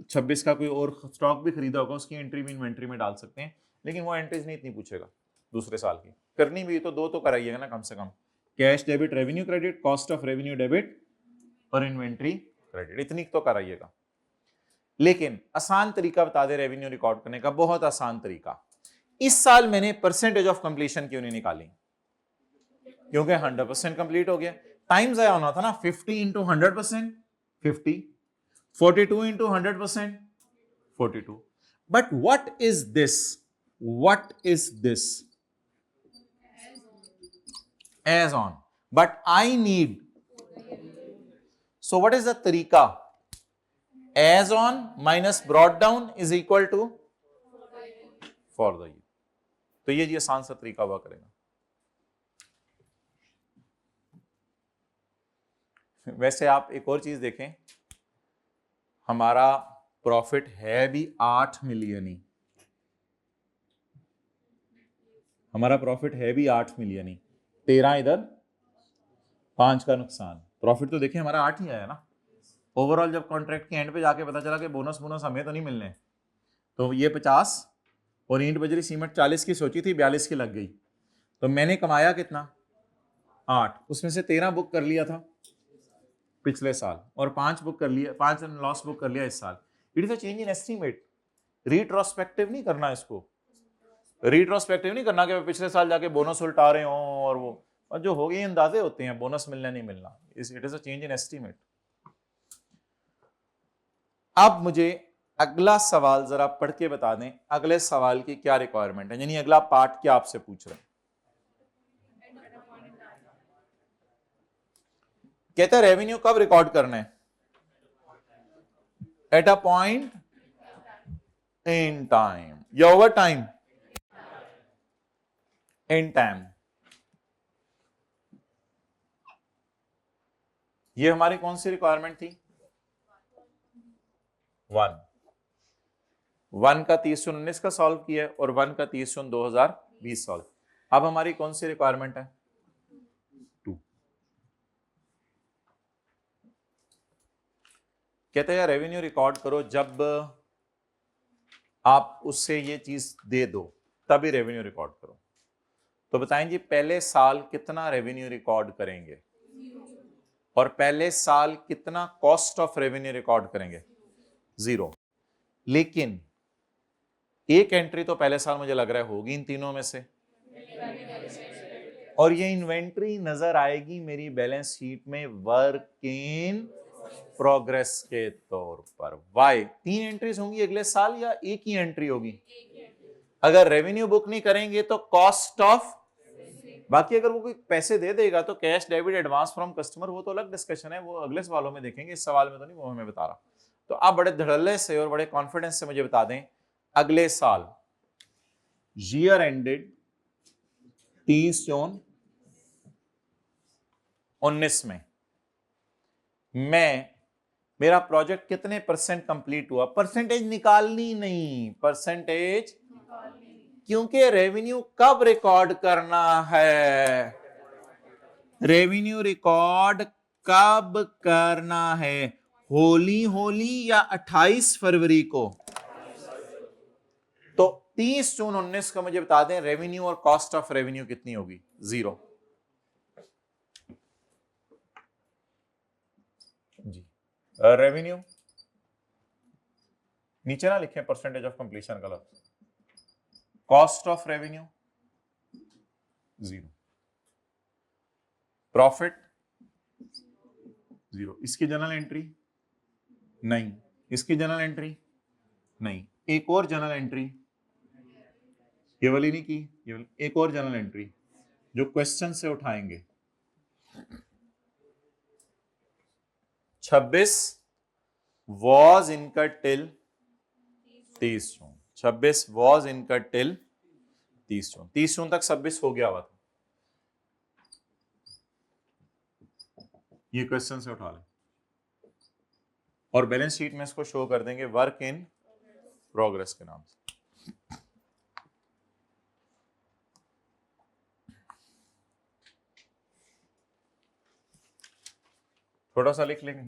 26 का कोई और स्टॉक भी खरीदा होगा, उसकी एंट्री भी इन्वेंट्री में डाल सकते हैं, लेकिन वो एंट्रीज नहीं इतनी पूछेगा। दूसरे साल की करनी भी तो 2 तो कराइएगा ना कम से कम। Cash debit revenue credit, cost of revenue debit और इन्वेंट्री क्रेडिट, इतनी तो कराइएगा। लेकिन आसान तरीका बता दे रेवेन्यू रिकॉर्ड करने का, बहुत आसान तरीका। इस साल मैंने परसेंटेज ऑफ कंप्लीशन क्यों नहीं निकाली? क्योंकि 100% कंप्लीट हो गया। टाइम जाया होना था ना, 50 into 100%, 50, 42 into 100%, 42। But what is this? What is this? As on, but I need, so what is the तरीका? As on minus brought down is equal to for the year। तो ये जी आसान सा तरीका हुआ करेगा। वैसे आप एक और चीज देखें, हमारा प्रॉफिट है भी 8 मिलियन ही, हमारा प्रॉफिट है भी 8 मिलियन ही, 13 इधर, 5 का नुकसान। प्रॉफिट तो देखें हमारा 8 ही आया ना। ओवरऑल जब कॉन्ट्रैक्ट के एंड पे जाके पता चला कि बोनस हमें तो नहीं मिलने, तो ये 50 और ईंट बजरी सीमेंट 40 की सोची थी, 42 की लग गई, तो मैंने कमाया कितना? 8। उसमें से 13 बुक कर लिया था पिछले साल और 5 बुक कर लिया, 5 लॉस बुक कर लिया इस साल। It is a change in estimate. Retrospective नहीं करना इसको, रिट्रोस्पेक्टिव नहीं करना कि पिछले साल जाके बोनस उल्टा रहे हो और वो, और जो हो गए अंदाजे होते हैं, बोनस मिलना नहीं मिलना। It is a change in estimate. अब मुझे अगला सवाल जरा पढ़ के बता दें, अगले सवाल की क्या रिक्वायरमेंट है, यानी अगला पार्ट क्या आपसे पूछ रहे हैं। कहते हैं रेवेन्यू कब रिकॉर्ड करना है? At a point in time या ओवर टाइम? In time. ये हमारी कौन सी रिक्वायरमेंट थी? 1 का 30/19 का सॉल्व किया है और 1 का 30/2020 सॉल्व। अब हमारी कौन सी रिक्वायरमेंट है? 2। कहते हैं रेवेन्यू रिकॉर्ड करो जब आप उससे ये चीज दे दो, तभी रेवेन्यू रिकॉर्ड करो। तो बताएं जी, पहले साल कितना रेवेन्यू रिकॉर्ड करेंगे और पहले साल कितना कॉस्ट ऑफ रेवेन्यू रिकॉर्ड करेंगे? 0। लेकिन एक एंट्री तो पहले साल मुझे लग रहा है होगी इन तीनों में से, और ये इन्वेंट्री नजर आएगी मेरी बैलेंस शीट में वर्क इन प्रोग्रेस के तौर पर। वाई 3 एंट्रीज होंगी अगले साल या एक ही एंट्री होगी? अगर रेवेन्यू बुक नहीं करेंगे तो कॉस्ट ऑफ, बाकी अगर वो कोई पैसे दे देगा तो cash debit advance from customer, वो तो अलग डिस्कशन है, वो अगले सवालों में देखेंगे, इस सवाल में तो नहीं वो हमें बता रहा। तो आप बड़े धड़ल्ले से और बड़े कॉन्फिडेंस से मुझे बता दें, अगले साल ईयर एंडेड 30 जून 19 में मैं, मेरा प्रोजेक्ट कितने परसेंट कंप्लीट हुआ? परसेंटेज निकालनी नहीं, परसेंटेज, क्योंकि रेवेन्यू कब रिकॉर्ड करना है? रेवेन्यू रिकॉर्ड कब करना है? होली या 28 फरवरी को? तो 30 जून 19 को मुझे बता दें रेवेन्यू और कॉस्ट ऑफ रेवेन्यू कितनी होगी? 0 जी। रेवेन्यू नीचे ना लिखें परसेंटेज ऑफ कंप्लीशन का लफ्ज, कॉस्ट ऑफ रेवेन्यू 0, प्रॉफिट 0। इसकी जनरल एंट्री नहीं, इसकी जनरल एंट्री नहीं, एक और जनरल एंट्री, ये वाली नहीं की, ये वाली, एक और जनरल एंट्री जो क्वेश्चन से उठाएंगे। 26 was incurred till 30 June, 26 was incurred till 30 जून, 30 जून तक 26 हो गया हुआ था। ये क्वेश्चन से उठा लें और बैलेंस शीट में इसको शो कर देंगे वर्क इन प्रोग्रेस के नाम से। थोड़ा सा लिख लेंगे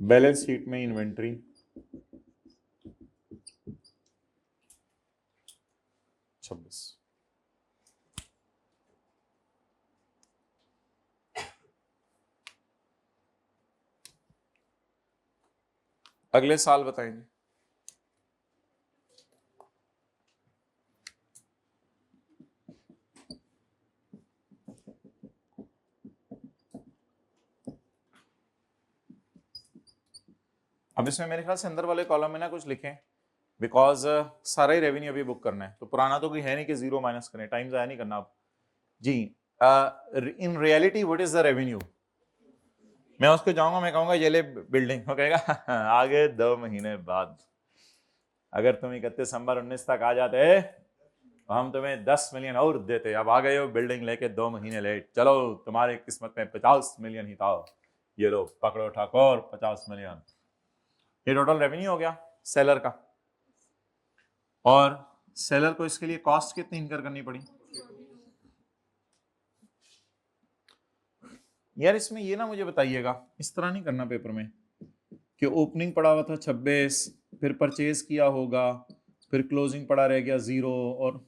बैलेंस शीट में इन्वेंट्री 26, अगले साल बताएंगे। अब इसमें मेरे ख्याल से अंदर वाले कॉलम में ना कुछ लिखें, बिकॉज सारा ही रेवेन्यू अभी बुक करना है, तो पुराना तो कोई है नहीं कि जीरो माइनस करें, टाइम ज़ाया नहीं करना आप जी। In reality what is the revenue? मैं उसको जाऊंगा, मैं कहूंगा ये ले बिल्डिंग, वो कहेगा आगे 2 महीने बाद। अगर तुम 31 दिसंबर 19 तक आ जाते तो हम तुम्हें 10 मिलियन और देते, अब आ गए हो बिल्डिंग लेके 2 महीने लेट, चलो तुम्हारी किस्मत में 50 मिलियन ही था, ये लो पकड़ो ठाकुर 50 मिलियन। ये टोटल रेवेन्यू हो गया सेलर का। और सेलर को इसके लिए कॉस्ट कितनी इनकर करनी पड़ी? यार इसमें ये ना मुझे बताइएगा, इस तरह नहीं करना पेपर में कि ओपनिंग पड़ा हुआ था 26, फिर परचेज किया होगा, फिर क्लोजिंग पड़ा रह गया 0, और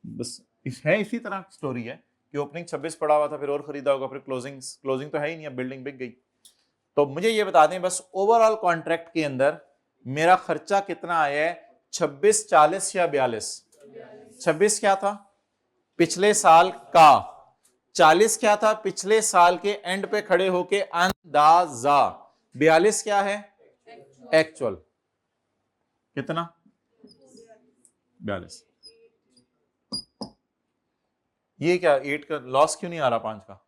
बस इसी तरह स्टोरी है कि ओपनिंग 26 पड़ा हुआ था, फिर और खरीदा होगा, फिर क्लोजिंग तो है ही नहीं, अब बिल्डिंग बिक गई। तो मुझे ये बता दें बस ओवरऑल कॉन्ट्रैक्ट के अंदर मेरा खर्चा कितना आया है, 26, 40 या 42? 26 क्या था? पिछले साल का। 40 क्या था? पिछले साल के एंड पे खड़े होके अंदाजा। 42 क्या है? एक्चुअल। कितना? 42। ये क्या 8 का लॉस क्यों नहीं आ रहा 5 का?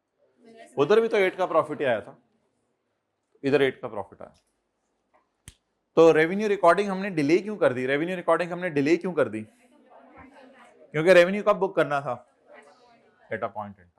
उधर भी तो 8 का प्रॉफिट ही आया था, इधर 8 का प्रॉफिट आया। तो रेवेन्यू रिकॉर्डिंग हमने डिले क्यों कर दी? रेवेन्यू रिकॉर्डिंग हमने डिले क्यों कर दी? क्योंकि रेवेन्यू कब बुक करना था? At a point in time.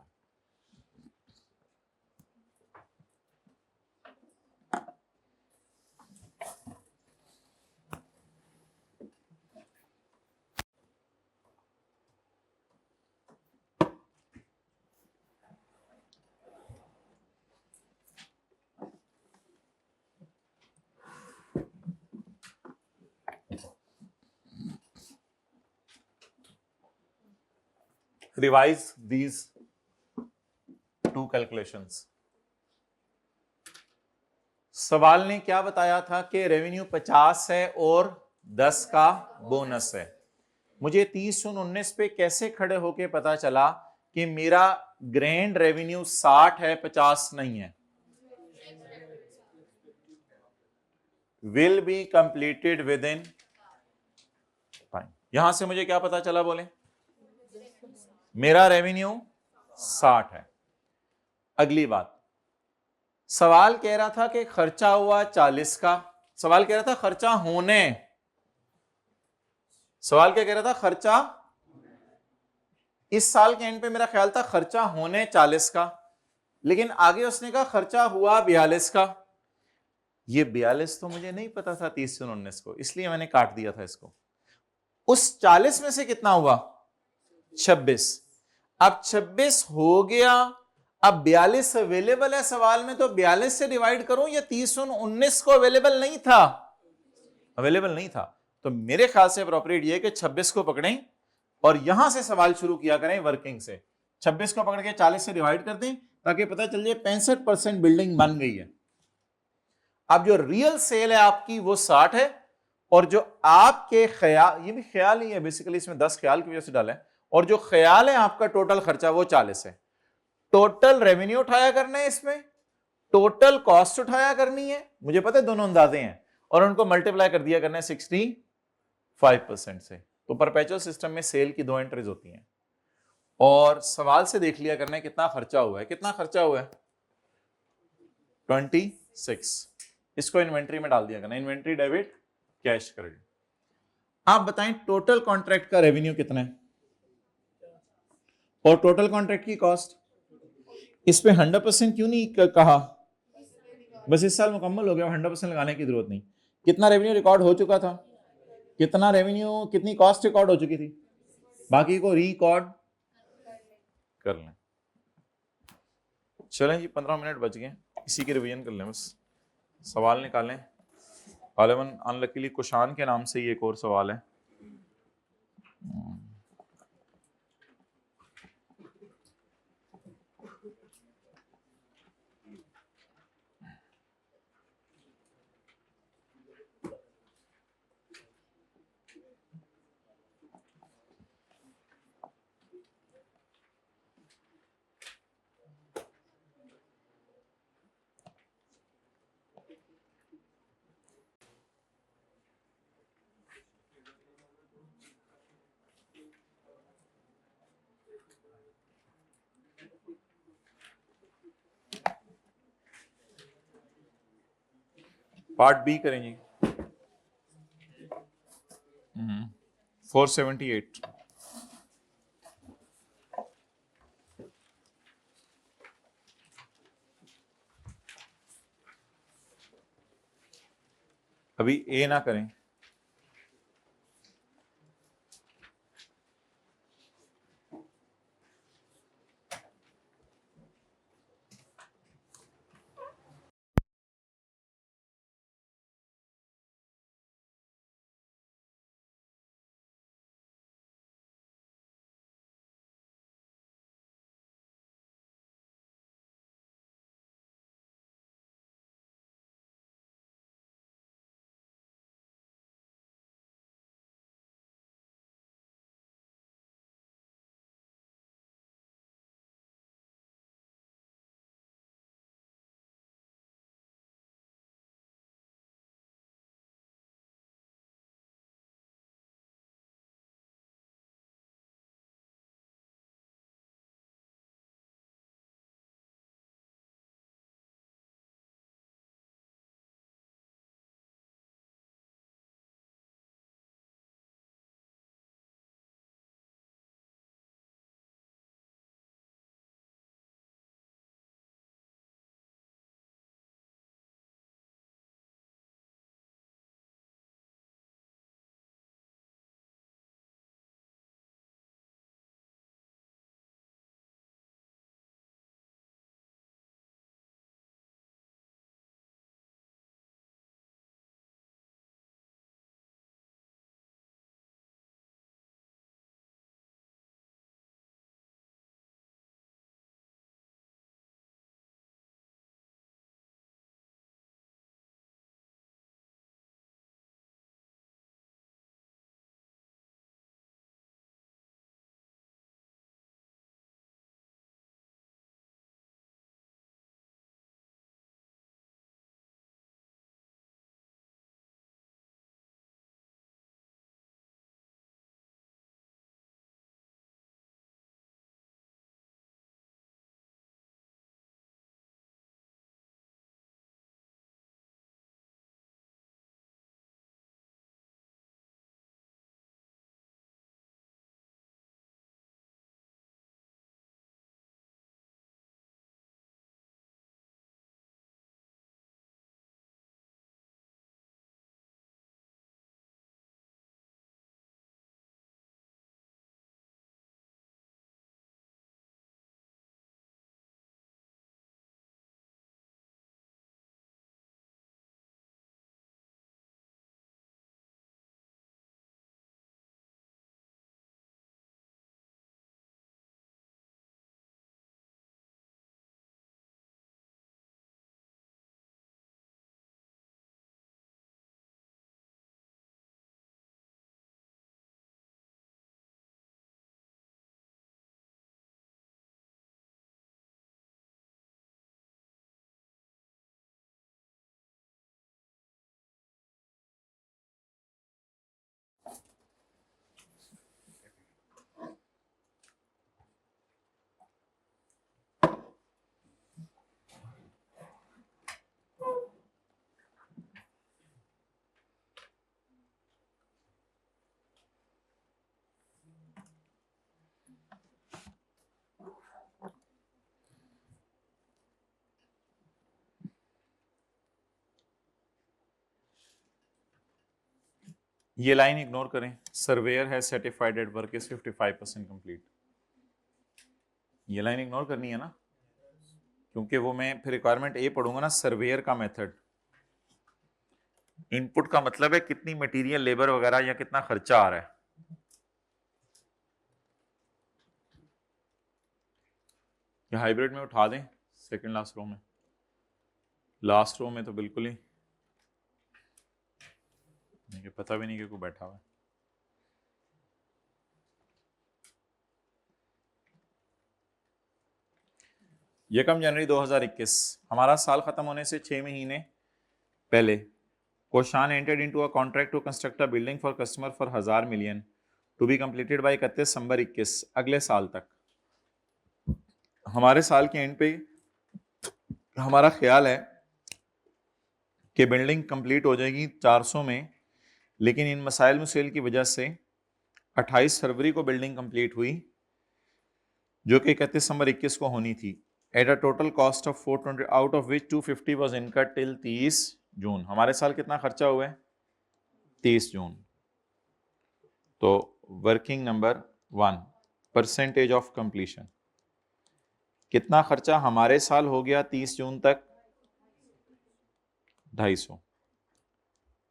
Revise these 2 calculations. सवाल ने क्या बताया था कि रेवेन्यू 50 है और 10 का बोनस है। मुझे 30/19 पे कैसे खड़े होके पता चला कि मेरा ग्रैंड रेवेन्यू 60 है, 50 नहीं है? Will be completed with in time. यहां से मुझे क्या पता चला बोले? मेरा रेवेन्यू 60 है। अगली बात, सवाल कह रहा था कि खर्चा हुआ 40 का। सवाल कह रहा था खर्चा होने, सवाल क्या कह रहा था? खर्चा। इस साल के एंड पे मेरा ख्याल था खर्चा होने 40 का, लेकिन आगे उसने कहा खर्चा हुआ 42 का। ये 42 तो मुझे नहीं पता था 30/19 को, इसलिए मैंने काट दिया था इसको। उस 40 में से कितना हुआ? 26। अब 26 हो गया, अब 42 अवेलेबल है सवाल में, तो 42 से डिवाइड करूं या 30/19 को अवेलेबल नहीं था? अवेलेबल नहीं था। तो मेरे ख्याल से अप्रोप्रिएट ये कि 26 को पकड़ें और यहां से सवाल शुरू किया करें वर्किंग से। 26 को पकड़ के 40 से डिवाइड कर दें ताकि पता चल जाए 65% बिल्डिंग बन गई है। अब जो रियल सेल है आपकी वो 60 है, और जो आपके ख्याल, ये भी ख्याल ही है बेसिकली, इसमें 10 ख्याल की वजह से डाला है, और जो ख्याल है आपका टोटल खर्चा वो 40 है। टोटल रेवेन्यू उठाया करना है इसमें, टोटल कॉस्ट उठाया करनी है, मुझे पता है दोनों अंदाजे हैं, और उनको मल्टीप्लाई कर दिया करना है 65% से। तो परपेचुअल सिस्टम में सेल की 2 एंट्रीज होती हैं, और सवाल से देख लिया करना है कितना खर्चा हुआ है। कितना खर्चा हुआ है? 26। इसको इन्वेंट्री में डाल दिया करना, इन्वेंट्री डेबिट कैश क्रेडिट। आप बताएं टोटल कॉन्ट्रैक्ट का रेवेन्यू कितना है और टोटल कॉन्ट्रैक्ट की कॉस्ट? इस पे 100% क्यों नहीं कहा? बस इस साल मुकम्मल हो गया, 100% लगाने की जरूरत नहीं। कितना रेवेन्यू रिकॉर्ड हो चुका था, कितना रेवेन्यू, कितनी कॉस्ट रिकॉर्ड हो चुकी थी, बाकी को रिकॉर्ड कर लें। चलें जी, 15 मिनट बच गए, इसी की रिवीजन कर लें, बस सवाल निकालें। गालिबन अनलकीली कुशान के नाम से ये एक और सवाल है। पार्ट बी करें जी। 478। अभी ए ना करें। ये लाइन इग्नोर करें। सर्वेयर है certified at work is 55% complete. ये लाइन इग्नोर करनी है ना, क्योंकि वो मैं फिर रिक्वायरमेंट ए पढ़ूंगा ना, सर्वेयर का मेथड। इनपुट का मतलब है कितनी मटेरियल, लेबर वगैरह या कितना खर्चा आ रहा है। ये हाइब्रिड में उठा दें सेकंड लास्ट रो में। लास्ट रो में तो बिल्कुल ही मुझे पता भी नहीं कि कोई बैठा हुआ है। यकम जनवरी 2021, हमारा साल खत्म होने से 6 महीने पहले कोशान entered into a contract to construct a building for customer for 1000 million to be completed by 31 दिसंबर 21, अगले साल तक। हमारे साल के एंड पे हमारा ख्याल है कि बिल्डिंग कंप्लीट हो जाएगी 400 में, लेकिन इन मसाइल मुसाइल की वजह से 28 फरवरी को बिल्डिंग कंप्लीट हुई, जो कि 31 दिसंबर 21 को होनी थी, at a total cost of 420, out of which 250 was incurred till 30 जून। हमारे साल कितना खर्चा हुआ है? 30 जून। तो working number 1, percentage of completion, कितना खर्चा हमारे साल हो गया 30 जून तक? 250।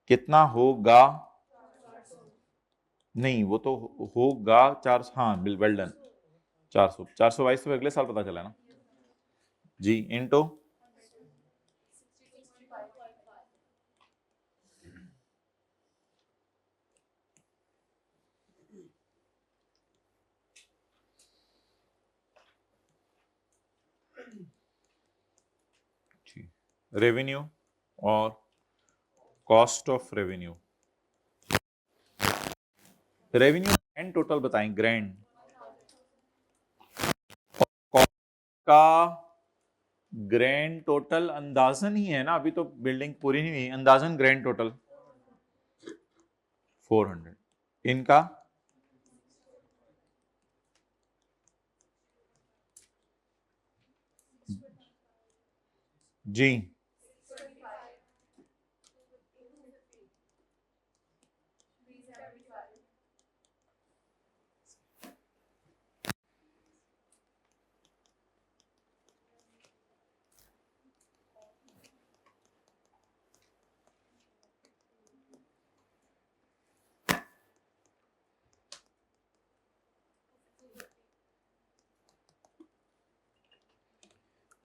कितना होगा? नहीं, वो तो होगा 400। हाँ, वेल डन। 400, 422 तो अगले साल पता चला ना जी, इनटू रेवेन्यू और cost of revenue. Revenue grand total बताएं, ग्रैंड का ग्रैंड टोटल अंदाजन ही है ना, अभी तो बिल्डिंग पूरी नहीं हुई, अंदाजन ग्रैंड टोटल 400। इनका जी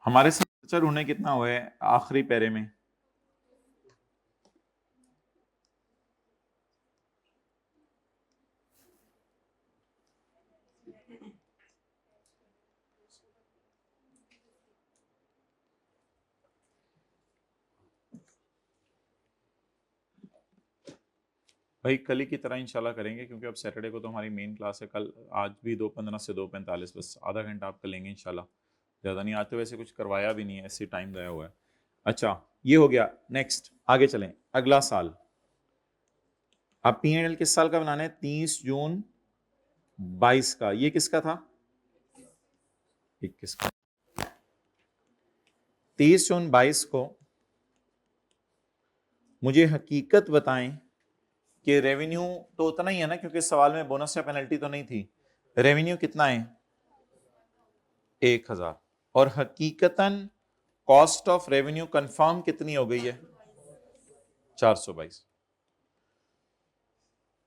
हमारे साथ खर्चा ढूंढने कितना हुआ है आखिरी पैरे में? भाई कल ही की तरह इंशाल्लाह करेंगे, क्योंकि अब सैटरडे को तो हमारी मेन क्लास है। कल आज भी 2:15 से 2:45, बस आधा घंटा आप कर लेंगे इंशाल्लाह, ज़्यादा नहीं। आते वैसे कुछ करवाया भी नहीं है, ऐसे टाइम गया हुआ है। अच्छा, ये हो गया। नेक्स्ट आगे चलें, अगला साल। अब P&L किस साल का बनाना है? 30 जून 22 का। ये किसका था? 21 का। 30 जून 22 को मुझे हकीकत बताएं कि रेवेन्यू तो उतना ही है ना, क्योंकि सवाल में बोनस या पेनल्टी तो नहीं थी। रेवेन्यू कितना है? 1000। और हकीकतन कॉस्ट ऑफ रेवेन्यू कंफर्म कितनी हो गई है? 422।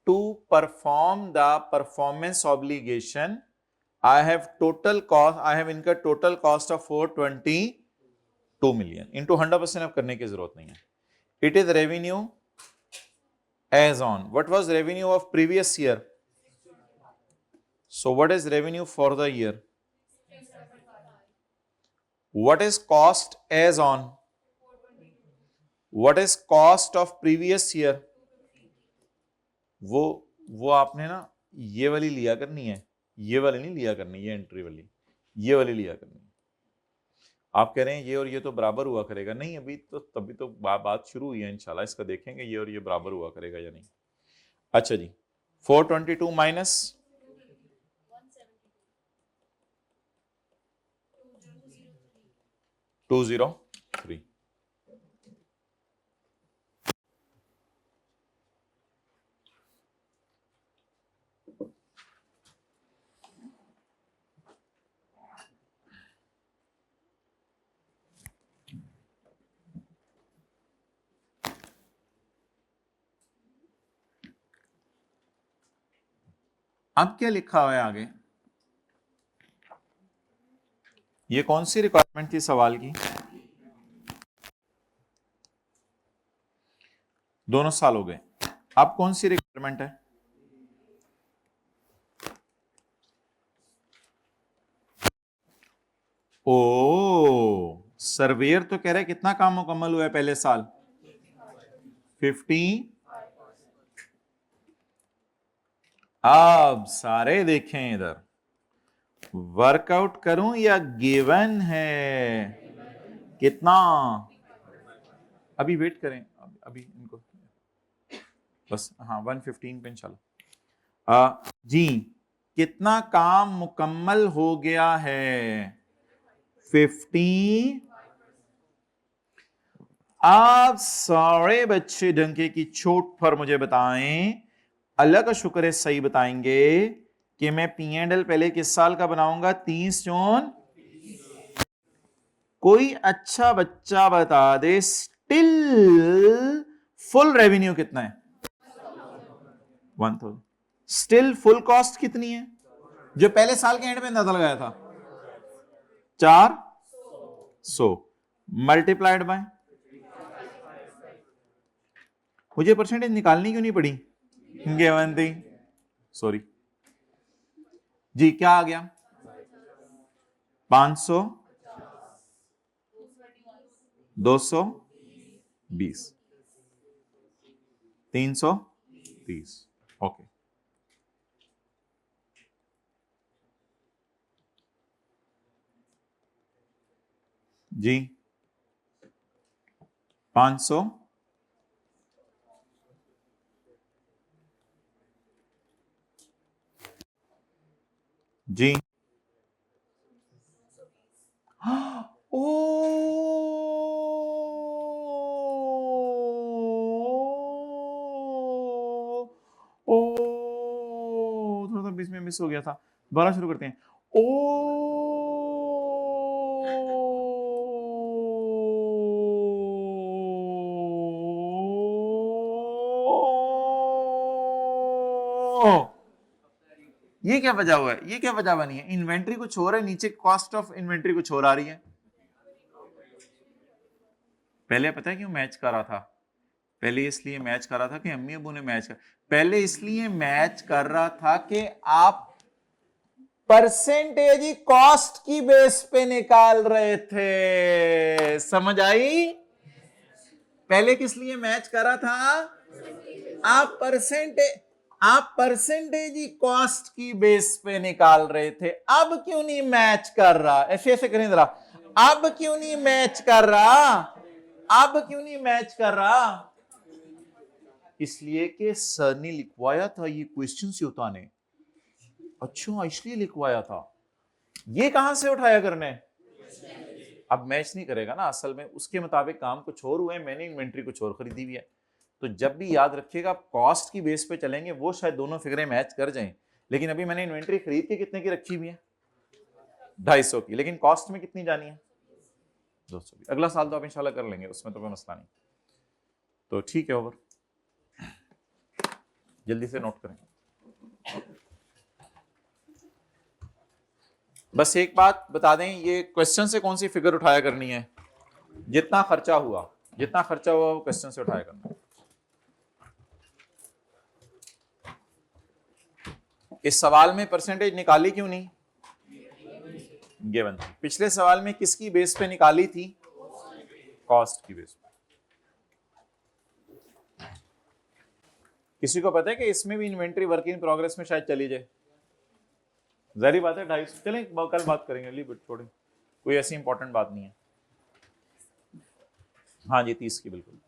To perform the performance obligation I have total cost, I have इनका total cost of 422 million into 100%। अब करने की जरूरत नहीं है। It is revenue as on, what was revenue of previous year? So what is revenue for the year? What is cost as on? What is cost of previous year? वो आपने ना ये वाली लिया करनी है, ये वाली नहीं लिया करनी, ये एंट्री वाली, ये वाली लिया करनी है। आप कह रहे हैं ये और ये तो बराबर हुआ करेगा, नहीं, अभी तो तभी तो बात शुरू हुई है। इंशाल्लाह इसका देखेंगे ये और ये बराबर हुआ करेगा या नहीं। अच्छा जी, 422 माइनस 203। अब क्या लिखा हुआ है आगे? ये कौन सी रिक्वायरमेंट थी सवाल की? दोनों साल हो गए। अब कौन सी रिक्वायरमेंट है? ओ, सर्वेयर तो कह रहे कितना काम मुकम्मल हुआ है पहले साल? 50। अब सारे देखें इधर, वर्कआउट करूं या गिवन है? कितना? अभी वेट करें, अभी इनको बस, हाँ 1:15 पे इंशाल्लाह। जी कितना काम मुकम्मल हो गया है? 50। आप सारे बच्चे डंके की चोट पर मुझे बताएं, अल्लाह का शुक्र है सही बताएंगे कि मैं P&L पहले किस साल का बनाऊंगा? 30 जून। कोई अच्छा बच्चा बता दे स्टिल फुल रेवेन्यू कितना है? 1000। स्टिल फुल कॉस्ट कितनी है जो पहले साल के एंड में अंदाजा लगाया था? 400 मल्टीप्लाइड बाय, मुझे परसेंटेज निकालनी क्यों नहीं पड़ी? गेवंती सॉरी जी, क्या आ गया? 500, 220, 330। ओके जी, 500, जी। ओ थोड़ा सा बीच में मिस हो गया था, दोबारा शुरू करते हैं। ये क्या वजह हुआ है? ये क्या वजह बनी है? इन्वेंट्री कुछ हो रहा है, नीचे कॉस्ट ऑफ इन्वेंट्री कुछ और आ रही है। पहले पता है क्यों मैच कर रहा था? पहले इसलिए मैच कर रहा था कि अम्मी अबू ने मैच कर, पहले इसलिए मैच कर रहा था कि आप परसेंटेज ही कॉस्ट की बेस पे निकाल रहे थे। समझ आई? पहले किस लिए मैच कर रहा था? आप परसेंटेज ही कॉस्ट की बेस पे निकाल रहे थे। अब क्यों नहीं मैच कर रहा? ऐसे ऐसे करें जरा, अब क्यों नहीं मैच कर रहा? अब क्यों नहीं मैच कर रहा? इसलिए कि सर ने लिखवाया था ये क्वेश्चन से उताने। अच्छा इसलिए लिखवाया था। ये कहां से उठाया करने? अब मैच नहीं करेगा ना, असल में उसके मुताबिक काम कुछ और हुए, मैंने इन्वेंट्री कुछ और खरीदी हुई है। तो जब भी याद रखिएगा कॉस्ट की बेस पे चलेंगे, वो शायद दोनों फिगरें मैच कर जाएं, लेकिन अभी मैंने इन्वेंट्री खरीद के कितने की रखी हुई है? 250 की, लेकिन कॉस्ट में कितनी जानी है? 200 की। अगला साल तो आप इंशाल्लाह कर लेंगे, उसमें तो कोई मसला नहीं। तो ठीक है, ओवर, जल्दी से नोट करें। बस एक बात बता दें, ये क्वेश्चन से कौन सी फिगर उठाया करनी है? जितना खर्चा हुआ वो क्वेश्चन से उठाया करना है। इस सवाल में परसेंटेज निकाली क्यों नहीं? गिवन थी। पिछले सवाल में किसकी बेस पे निकाली थी? कॉस्ट की बेस पे। किसी को पता है कि इसमें भी इन्वेंट्री वर्क इन प्रोग्रेस में शायद चली जाए? जारी बात है 250। चलें कल बात करेंगे, ली बट छोड़ें, कोई ऐसी इंपॉर्टेंट बात नहीं है। हाँ जी 30 की बिल्कुल।